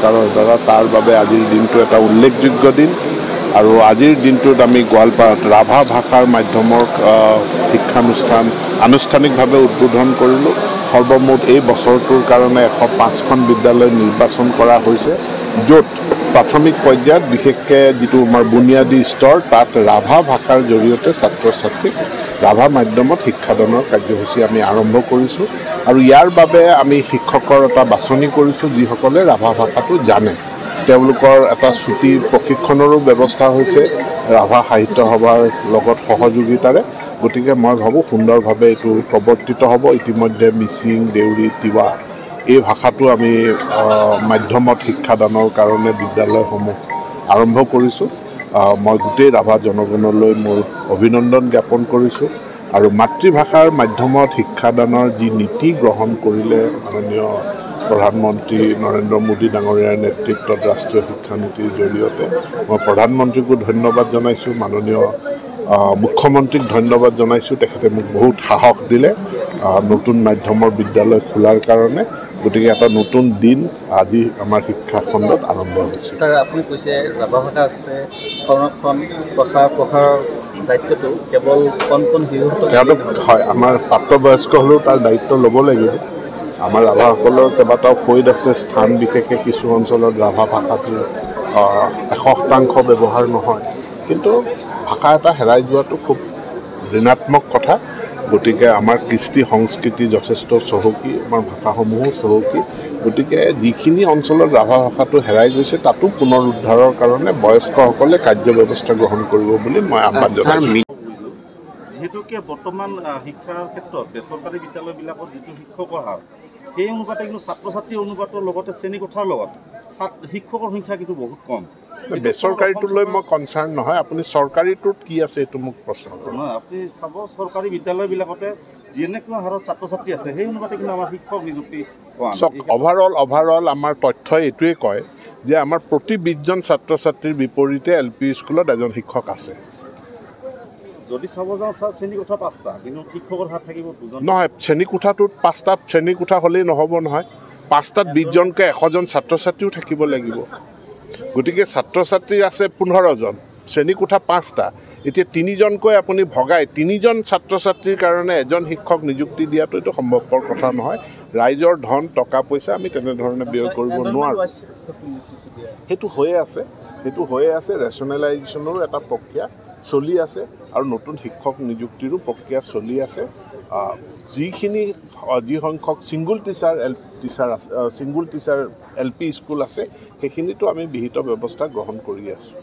চৰকাৰৰ দ্বাৰা তাৰ বাবে আজিৰ দিনটো এটা উল্লেখযোগ্য দিন আৰু আজিৰ দিনটোত আমি গোৱালপাৰাত ৰাভা ভাষাৰ মাধ্যমৰ শিক্ষানুষ্ঠান আনুষ্ঠানিকভাৱে উদ্বোধন কৰিলোঁ। সৰ্বমুঠ এই বছৰটোৰ কাৰণে 105খন বিদ্যালয় নিৰ্বাচন কৰা হৈছে, য'ত প্ৰাথমিক পৰ্যায়ত বিশেষকৈ যিটো আমাৰ বুনিয়াদী স্তৰ তাত ৰাভা ভাষাৰ জৰিয়তে ছাত্ৰ ছাত্ৰীক ৰাভা মাধ্যমত শিক্ষাদানৰ কাৰ্যসূচী আমি আৰম্ভ কৰিছোঁ আৰু ইয়াৰ বাবে আমি শিক্ষকৰ এটা বাছনি কৰিছোঁ যিসকলে ৰাভা ভাষাটো জানে। তেওঁলোকৰ এটা ছুটী প্ৰশিক্ষণৰো ব্যৱস্থা হৈছে ৰাভা সাহিত্য সভাৰ লগত সহযোগিতাৰে। গতিকে মই ভাবোঁ সুন্দৰভাৱে এইটো প্ৰৱৰ্তিত হ'ব। ইতিমধ্যে মিচিং, দেউৰী, তিৱা এই ভাষাটো আমি মাধ্যমত শিক্ষাদানৰ কাৰণে বিদ্যালয়সমূহ আৰম্ভ কৰিছোঁ। মই গোটেই ৰাভা জনগণলৈ মোৰ অভিনন্দন জ্ঞাপন কৰিছোঁ আৰু মাতৃভাষাৰ মাধ্যমত শিক্ষাদানৰ যি নীতি গ্ৰহণ কৰিলে মাননীয় প্ৰধানমন্ত্ৰী নৰেন্দ্ৰ মোদী ডাঙৰীয়াৰ নেতৃত্বত ৰাষ্ট্ৰীয় শিক্ষানীতিৰ জৰিয়তে মই প্ৰধানমন্ত্ৰীকো ধন্যবাদ জনাইছোঁ, মাননীয় মুখ্যমন্ত্ৰীক ধন্যবাদ জনাইছোঁ। তেখেতে মোক বহুত সাহস দিলে নতুন মাধ্যমৰ বিদ্যালয় খোলাৰ কাৰণে। গতিকে এটা নতুন দিন আজি আমাৰ শিক্ষা খণ্ডত আৰম্ভ হৈছে। ছাৰ, আপুনি কৈছে ৰাভা ভাষা আচলতে সংৰক্ষণ প্ৰচাৰ প্ৰসাৰৰ দায়িত্বটো কেৱল কণ শিশুসকলক হয়, আমাৰ প্ৰাপ্তবয়স্ক হ'লেও তাৰ দায়িত্ব ল'ব লাগিব। আমাৰ ৰাভাসকলৰ কেইবাটাও ফৈদ আছে, স্থান বিশেষে কিছু অঞ্চলত ৰাভা ভাষাটো 100% ব্যৱহাৰ নহয়, কিন্তু ভাষা এটা হেৰাই যোৱাটো খুব ঋণাত্মক কথা। গতিকে আমাৰ কৃষ্টি সংস্কৃতি যথেষ্ট চহকী, আমাৰ ভাষাসমূহো চহকী। গতিকে যিখিনি অঞ্চলত ৰাভা ভাষাটো হেৰাই গৈছে তাতো পুনৰুদ্ধাৰৰ কাৰণে বয়স্কসকলে কাৰ্যব্যৱস্থা গ্ৰহণ কৰিব বুলি মই আহ্বান জনাইছোঁ। যিহেতুকে বৰ্তমান শিক্ষাৰ ক্ষেত্ৰত বেচৰকাৰী বিদ্যালয়বিলাকত যিটো শিক্ষকৰ হাৰ, সেই অনুপাতে কিন্তু ছাত্ৰ ছাত্ৰীৰ অনুপাতৰ লগতে শ্ৰেণীকোঠাৰ লগত শিক্ষকৰ সংখ্যা কিন্তু বহুত কম। বেচৰকাৰীটো লৈ মই কনচাৰ্ণ নহয়, আপুনি চৰকাৰীটোত কি আছে এইটো মোক প্ৰশ্ন কৰক। নহয়, আপুনি চাব চৰকাৰী বিদ্যালয়বিলাকতে যেনেকুৱা হাৰত ছাত্ৰ ছাত্ৰী আছে সেই অনুপাতে কিন্তু আমাৰ শিক্ষক নিযুক্তি চাওক, অভাৰঅল আমাৰ তথ্যই এইটোৱে কয় যে আমাৰ প্ৰতি 20জন ছাত্ৰ ছাত্ৰীৰ বিপৰীতে LP স্কুলত এজন শিক্ষক আছে। যদি চাব যাওঁ ছাৰ, শ্ৰেণীকোঠা 5টা, কিন্তু শিক্ষকৰ হাৰ থাকিব 2জন। নহয়, শ্ৰেণীকোঠাটোত 5টা শ্ৰেণীকোঠা হ'লেই নহ'ব নহয়, 5টাত 20জনকৈ 100জন ছাত্ৰ ছাত্ৰীও থাকিব লাগিব। গতিকে ছাত্ৰ ছাত্ৰী আছে 15জন, শ্ৰেণীকোঠা 5টা। এতিয়া 3জনকৈ আপুনি ভগাই 3জন ছাত্ৰ ছাত্ৰীৰ কাৰণে এজন শিক্ষক নিযুক্তি দিয়াটো এইটো সম্ভৱপৰ কথা নহয়। ৰাইজৰ ধন টকা পইচা আমি তেনেধৰণে ব্যয় কৰিব নোৱাৰোঁ। সেইটো হৈয়ে আছে, ৰেচনেলাইজেশ্যনৰো এটা প্ৰক্ৰিয়া চলি আছে আৰু নতুন শিক্ষক নিযুক্তিৰো প্ৰক্ৰিয়া চলি আছে। যি সংখ্যক ছিংগুল টিচাৰ LP স্কুল আছে সেইখিনিতো আমি বিহিত ব্যৱস্থা গ্ৰহণ কৰি আছোঁ।